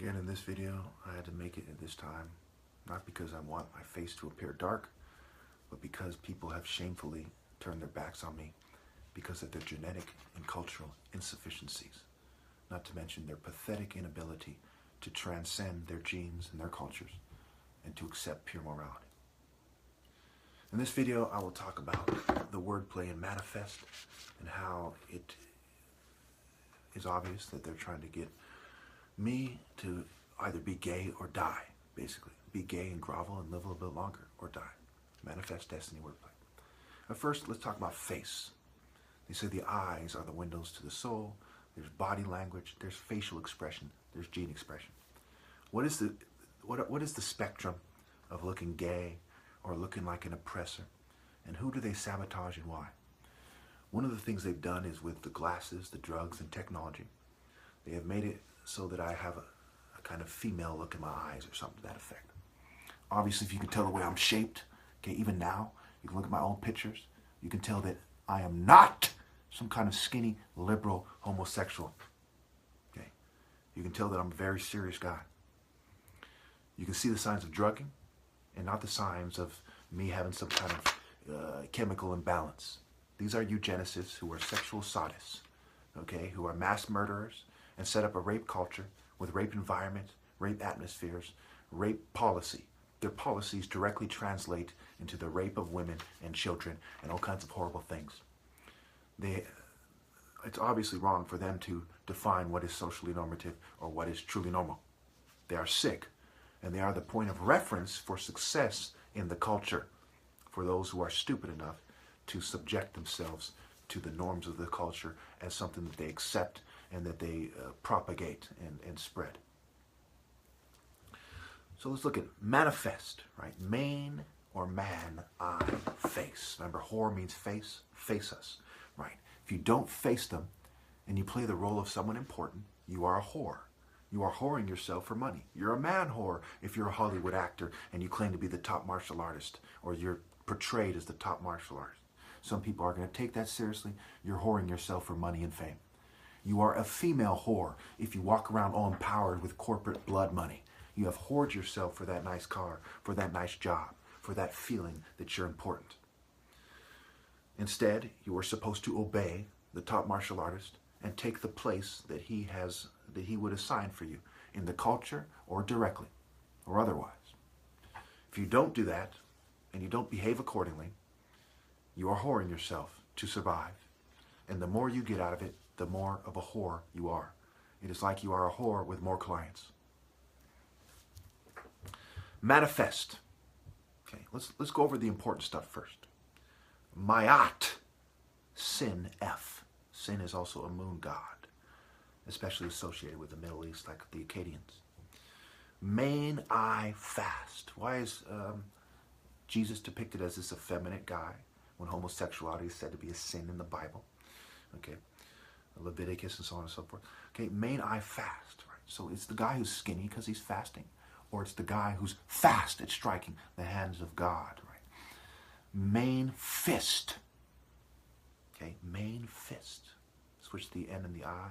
Again, in this video, I had to make it at this time, not because I want my face to appear dark, but because people have shamefully turned their backs on me because of their genetic and cultural insufficiencies, not to mention their pathetic inability to transcend their genes and their cultures and to accept pure morality. In this video, I will talk about the wordplay in manifest and how it is obvious that they're trying to get me to either be gay or die, basically. Be gay and grovel and live a little bit longer or die. Manifest destiny wordplay. But first, let's talk about face. They say the eyes are the windows to the soul. There's body language. There's facial expression. There's gene expression. What is the spectrum of looking gay or looking like an oppressor? And who do they sabotage and why? One of the things they've done is with the glasses, the drugs, and technology. They have made it so that I have a kind of female look in my eyes or something to that effect. Obviously, if you can tell the way I'm shaped, okay, even now, you can look at my old pictures, you can tell that I am not some kind of skinny, liberal, homosexual. Okay, you can tell that I'm a very serious guy. You can see the signs of drugging and not the signs of me having some kind of chemical imbalance. These are eugenicists who are sexual sadists, okay, who are mass murderers and set up a rape culture with rape environments, rape atmospheres, rape policy. Their policies directly translate into the rape of women and children and all kinds of horrible things. It's obviously wrong for them to define what is socially normative or what is truly normal. They are sick, and they are the point of reference for success in the culture for those who are stupid enough to subject themselves to the norms of the culture as something that they accept and that they propagate and spread. So let's look at manifest, right? Main or man, eye, face. Remember, whore means face, face us, right? If you don't face them and you play the role of someone important, you are a whore. You are whoring yourself for money. You're a man whore if you're a Hollywood actor and you claim to be the top martial artist or you're portrayed as the top martial artist. Some people are going to take that seriously. You're whoring yourself for money and fame. You are a female whore if you walk around all empowered with corporate blood money. You have whored yourself for that nice car, for that nice job, for that feeling that you're important. Instead, you are supposed to obey the top martial artist and take the place that he would assign for you in the culture or directly or otherwise. If you don't do that and you don't behave accordingly, you are whoring yourself to survive. And the more you get out of it, the more of a whore you are. It is like you are a whore with more clients. Manifest. Okay, let's go over the important stuff first. Mayat, sin, F. Sin is also a moon god, especially associated with the Middle East, like the Akkadians. Main, I, fast. Why is Jesus depicted as this effeminate guy when homosexuality is said to be a sin in the Bible? Okay, Leviticus and so on and so forth. Okay, main, I, fast. Right? So it's the guy who's skinny because he's fasting, or it's the guy who's fast at striking the hands of God. Right? Main, fist. Okay, main, fist. Switch the N and the I,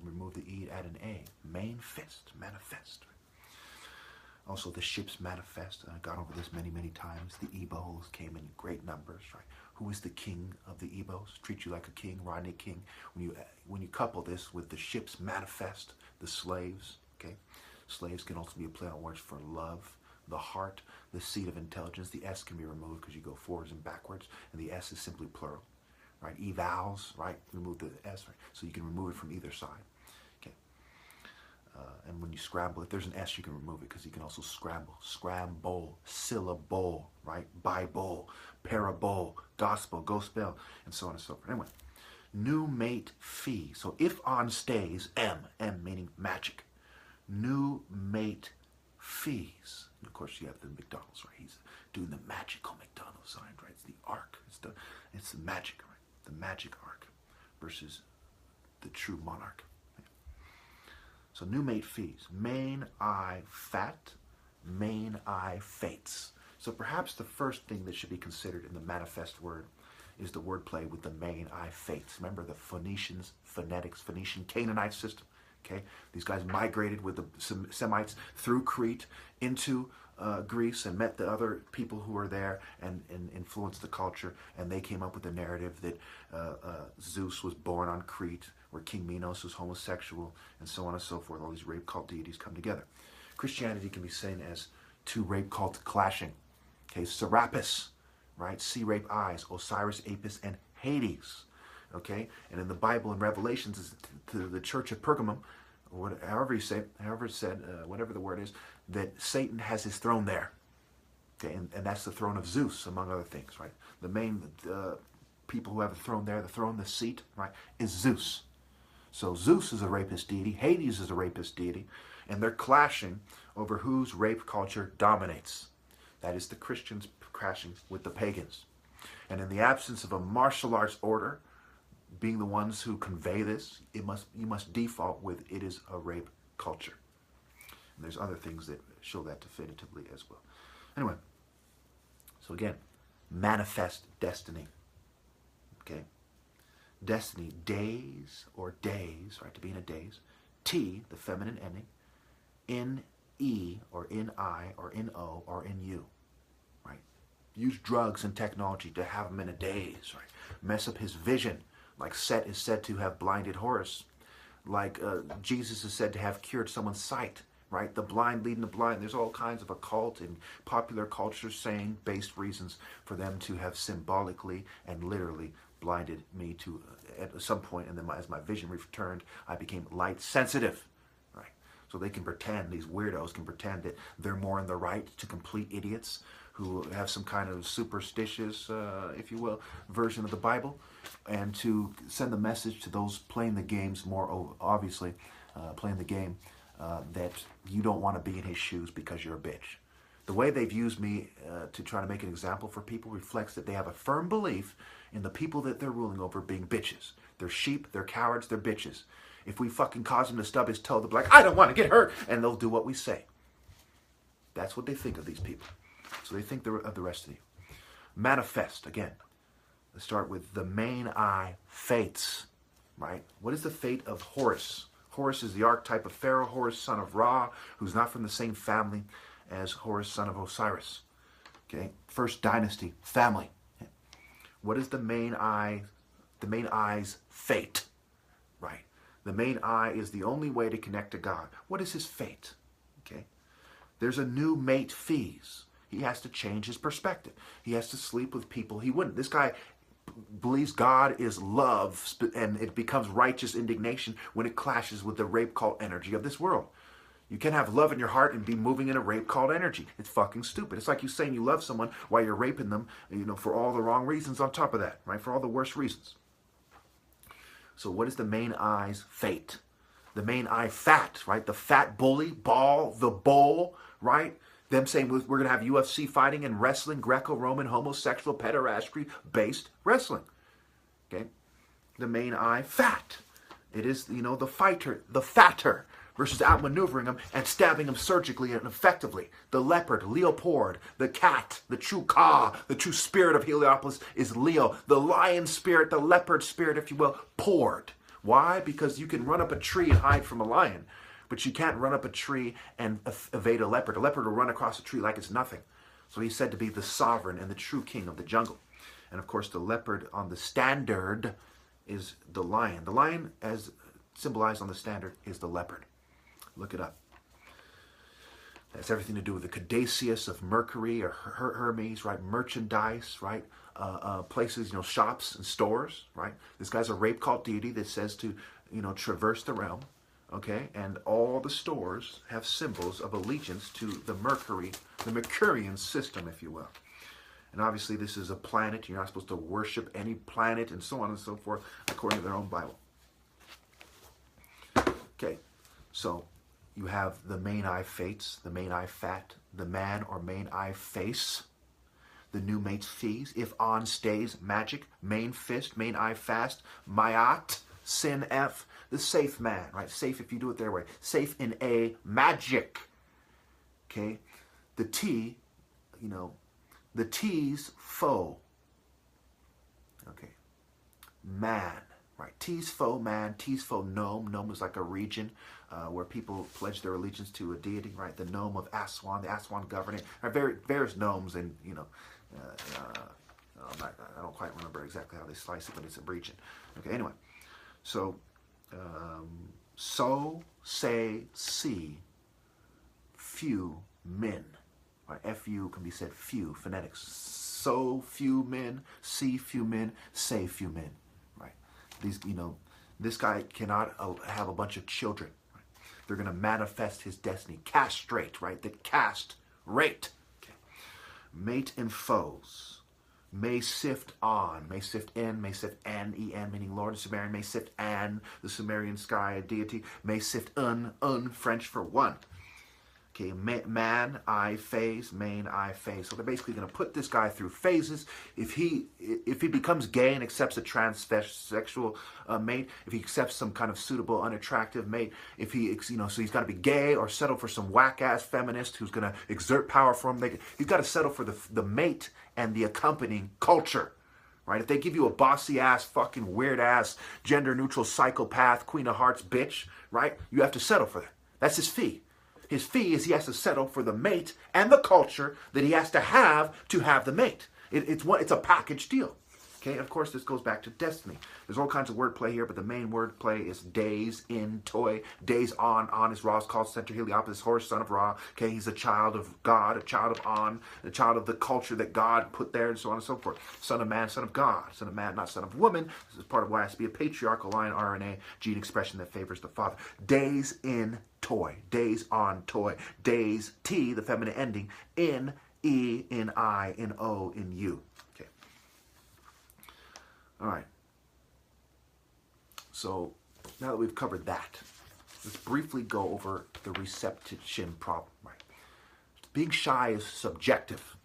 remove the E, add an A. Main, fist, manifest. Also, the ships manifest. I've gone over this many, many times. The Igbos came in great numbers, right? Who is the king of the Igbos? Treat you like a king, Rodney King. When you couple this with the ships manifest, the slaves, okay? Slaves can also be a play on words for love, the heart, the seat of intelligence. The S can be removed because you go forwards and backwards, and the S is simply plural, right? Evals, right? Remove the S, right? So you can remove it from either side. And when you scramble, if there's an S, you can remove it because you can also scramble. Scramble, syllable, right? Bible, parable, gospel, gospel, and so on and so forth. Anyway, new mate fee. So if on stays, M meaning magic. New mate fees. And of course, you have the McDonald's, right? He's doing the magical McDonald's sign, right? It's the ark. It's the magic, right? The magic ark versus the true monarch. So new mate fees. Main, I, fat. Main, I, fates. So perhaps the first thing that should be considered in the manifest word is the wordplay with the main, I, fates. Remember the Phoenicians, phonetics, Phoenician Canaanite system. Okay, these guys migrated with the Semites through Crete into Greece and met the other people who were there and influenced the culture, and they came up with the narrative that Zeus was born on Crete, where King Minos was homosexual, and so on and so forth. All these rape cult deities come together. Christianity can be seen as two rape cults clashing. Okay, Serapis, right? Sea rape eyes, Osiris, Apis, and Hades. Okay, and in the Bible and Revelations, is to the church of Pergamum, or however you say, however it said, whatever the word is, that Satan has his throne there. Okay, and that's the throne of Zeus, among other things, right? The main people who have a throne there, the throne, the seat, right, is Zeus. So Zeus is a rapist deity, Hades is a rapist deity, and they're clashing over whose rape culture dominates. That is the Christians clashing with the pagans. And in the absence of a martial arts order, being the ones who convey this, you must default with it is a rape culture. And there's other things that show that definitively as well. Anyway, so again, manifest destiny. Okay? Destiny, days or days, right, to be in a daze. T, the feminine ending. In E or in I or in O or in U. Right? Use drugs and technology to have him in a daze, right? Mess up his vision. Like Set is said to have blinded Horus. Like Jesus is said to have cured someone's sight, right? The blind leading the blind. There's all kinds of occult and popular culture saying based reasons for them to have symbolically and literally blinded me to at some point, and then as my vision returned, I became light sensitive, right? So they can pretend, these weirdos can pretend that they're more in the right to complete idiots who have some kind of superstitious, if you will, version of the Bible, and to send the message to those playing the games more obviously, playing the game, that you don't want to be in his shoes because you're a bitch. The way they've used me to try to make an example for people reflects that they have a firm belief in the people that they're ruling over being bitches. They're sheep, they're cowards, they're bitches. If we fucking cause him to stub his toe, they'll be like, I don't want to get hurt, and they'll do what we say. That's what they think of these people. So they think of the rest of you. Manifest, again. Let's start with the main I, fates, right? What is the fate of Horus? Horus is the archetype of Pharaoh, Horus, son of Ra, who's not from the same family as Horus, son of Osiris. Okay, first dynasty, family. What is the main I, the main I's fate? Right. The main I is the only way to connect to God. What is his fate? Okay. There's a new mate fees. He has to change his perspective. He has to sleep with people he wouldn't. This guy believes God is love, and it becomes righteous indignation when it clashes with the rape cult energy of this world. You can't have love in your heart and be moving in a rape cult energy. It's fucking stupid. It's like you saying you love someone while you're raping them, for all the wrong reasons on top of that, right? For all the worst reasons. So what is the main I's fate? The main I fat, right? The fat bully, ball, the bowl, right? Them saying we're going to have UFC fighting and wrestling, Greco-Roman, homosexual, pederasty-based wrestling. Okay? The main I, fat. It is, the fighter, the fatter, versus outmaneuvering him and stabbing him surgically and effectively. The leopard, Leopard. The cat, the true Ka, the true spirit of Heliopolis is Leo. The lion spirit, the leopard spirit, if you will, poured. Why? Because you can run up a tree and hide from a lion, but you can't run up a tree and evade a leopard. A leopard will run across a tree like it's nothing. So he's said to be the sovereign and the true king of the jungle. And of course, the leopard on the standard is the lion. The lion, as symbolized on the standard, is the leopard. Look it up. That's everything to do with the Caduceus of Mercury or Hermes, right? Merchandise, right? Places, shops and stores, right? This guy's a rape cult deity that says to, traverse the realm. Okay, and all the stores have symbols of allegiance to the Mercurian system, if you will. And obviously this is a planet. You're not supposed to worship any planet and so on and so forth, according to their own Bible. Okay, so you have the main I fates, the main I fat, the man or main I face, the new mate's fees, if on stays, magic, main fist, main I fast, Mayat, sin F, the safe man, right? Safe if you do it their way. Safe in A, magic. Okay? The T, the T's foe. Okay. Man, right? Tis fo man, tis fo nome. Nome is like a region where people pledge their allegiance to a deity, right? The nome of Aswan, the Aswan governing. Various nomes, and I don't quite remember exactly how they slice it, but it's a region. Okay, anyway, so so say see few men. Right? Fu can be said few, phonetics. So few men, see few men, say few men. Right? These, this guy cannot have a bunch of children. Right? They're going to manifest his destiny. Castrate, right? The cast rate. Okay. Mate and foes. May sift on, may sift in, may sift an, en, meaning Lord, Sumerian, may sift an, the Sumerian sky, a deity, may sift French for one. Okay, man, I phase, main, I phase. So they're basically going to put this guy through phases. If he becomes gay and accepts a transsexual mate, if he accepts some kind of suitable, unattractive mate, if he, so he's got to be gay or settle for some whack-ass feminist who's going to exert power for him. He's got to settle for the mate and the accompanying culture. Right? If they give you a bossy-ass, fucking weird-ass, gender-neutral psychopath, Queen of Hearts bitch, right? You have to settle for that. That's his fee. His fee is he has to settle for the mate and the culture that he has to have the mate. It's a package deal. Okay, and of course this goes back to destiny. There's all kinds of wordplay here, but the main wordplay is days in toy. Days on is Ra's called center Heliopolis, Horus, son of Ra. Okay, he's a child of God, a child of On, a child of the culture that God put there, and so on and so forth. Son of man, son of God, son of man, not son of woman. This is part of why it has to be a patriarchal line, RNA, gene expression that favors the father. Days in toy, days on toy, days T, the feminine ending, in E, in I, in O, in U. Okay. All right. So now that we've covered that, let's briefly go over the reception problem. Right. Being shy is subjective.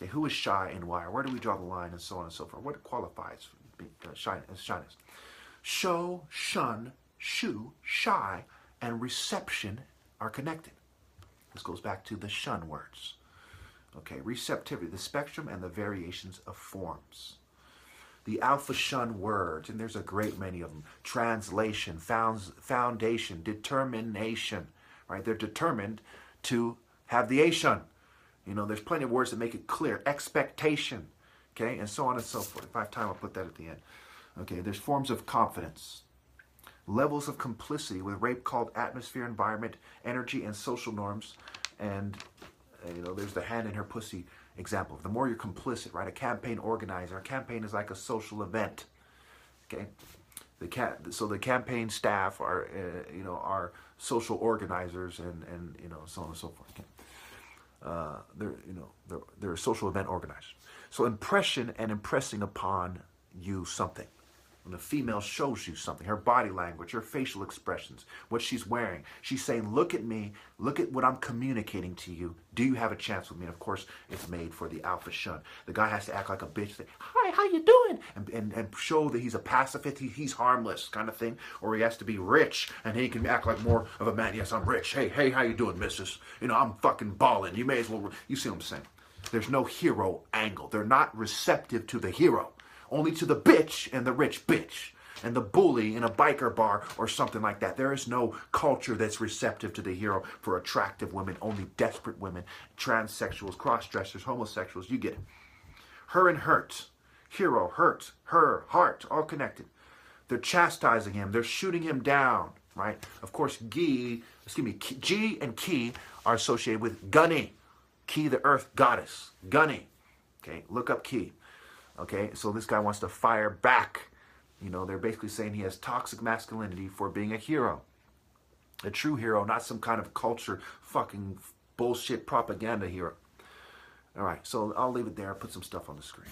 Okay, who is shy and why? Where do we draw the line, and so on and so forth? What qualifies shyness? Show, shun, shoo, shy, and reception are connected. This goes back to the shun words. Okay, receptivity, the spectrum and the variations of forms. The alpha shun words, and there's a great many of them. Translation, foundation, determination, right? They're determined to have the A-shun. There's plenty of words that make it clear. Expectation, okay, and so on and so forth. If I have time, I'll put that at the end. Okay, there's forms of confidence. Levels of complicity with rape called atmosphere, environment, energy, and social norms. And, there's the hand in her pussy example. The more you're complicit, right? A campaign organizer. A campaign is like a social event. Okay? So the campaign staff are, are social organizers and so on and so forth. Okay? They're social event organizers. So impression and impressing upon you something. When a female shows you something, her body language, her facial expressions, what she's wearing, she's saying, look at me, look at what I'm communicating to you. Do you have a chance with me? And of course, it's made for the alpha shun. The guy has to act like a bitch, say, hi, how you doing? And show that he's a pacifist, he's harmless kind of thing. Or he has to be rich, and he can act like more of a man. Yes, I'm rich. Hey, how you doing, missus? I'm fucking balling. You may as well, you see what I'm saying? There's no hero angle. They're not receptive to the hero. Only to the bitch and the rich bitch and the bully in a biker bar or something like that. There is no culture that's receptive to the hero for attractive women, only desperate women, transsexuals, cross-dressers, homosexuals, you get it. Her and hurt, hero, hurt, her, heart, all connected. They're chastising him, they're shooting him down, right? Of course, G and Ki are associated with Gunny. Ki, the earth goddess, Gunny. Okay, look up Ki. Okay, so this guy wants to fire back. They're basically saying he has toxic masculinity for being a hero. A true hero, not some kind of culture fucking bullshit propaganda hero. All right, so I'll leave it there. I'll put some stuff on the screen.